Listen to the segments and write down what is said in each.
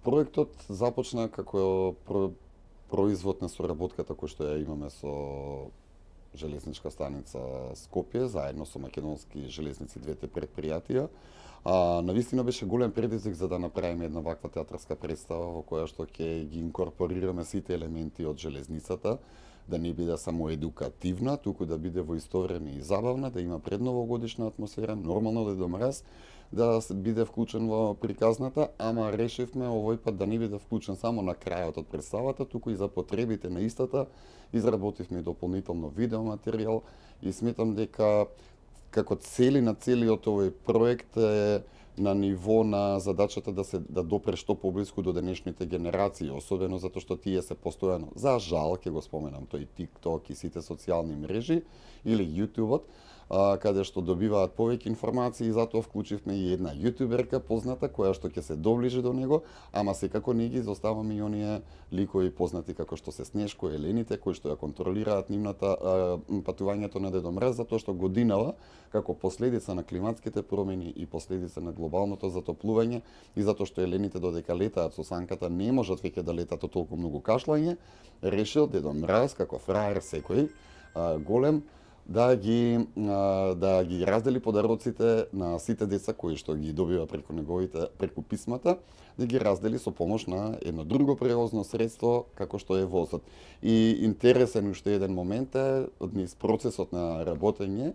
Проектот започна како производ на соработката која што ја имаме со железничка станица Скопје, заедно со Македонски железници, двете предпријатија. Навистина беше голем предизвик за да направиме една ваква театарска представа во која што ќе ги инкорпорираме сите елементи од железницата, да не биде само едукативна, туку да биде во исто време и забавна, да има предновогодишна атмосфера, нормално Дедо Мраз, да биде вклучен во приказната, ама решивме овој пат да не биде вклучен само на крајот од представата, туку и за потребите на истата. Изработивме и дополнително видеоматеријал и сметам дека како цели на целиот овој проект е на ниво на задачата да допре што поблиску до денешните генерации, особено затоа што тие се постојано, за жал, ќе го споменам тој TikTok и сите социјални мрежи или YouTube-от, каде што добиваат повеќе информации и затоа вклучивме и една јутуберка позната која што ќе се доближи до него, ама секако не ги изоставаме и оние ликови познати како што се Снешко, Елените, кои што ја контролираат нивната патувањето на Дедо Мраз, затоа што годинава како последица на климатските промени и последица на глобалното затоплување и затоа што елените додека летаат со санката не можат веќе да летаат од толку многу кашлање, решил Дедо Мраз како фраер секој голем да ги раздели подароците на сите деца кои што ги добива преку писмата, да ги раздели со помош на едно друго превозно средство како што е возот. И интересен уште еден момент е низ процесот на работење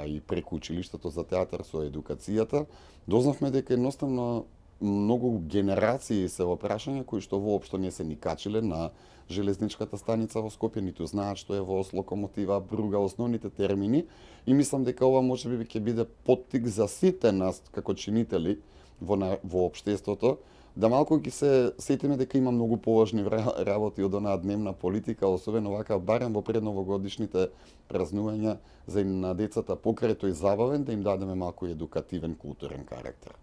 и преку училиштето за театар со едукацијата, дознавме дека едноставно многу генерации се во прашање кои што воопшто не се ни качиле на железничката станица во Скопје, ниту знаат што е воз, локомотива, бруга, основните термини и мислам дека ова можеби ќе биде поттик за сите нас како чинители во општеството, да малку ги се сетиме дека има многу поважни работи од онаа дневна политика, особено вака барем во предновогодишните празнувања за на децата покрај тој забавен да им дадеме малку едукативен културен карактер.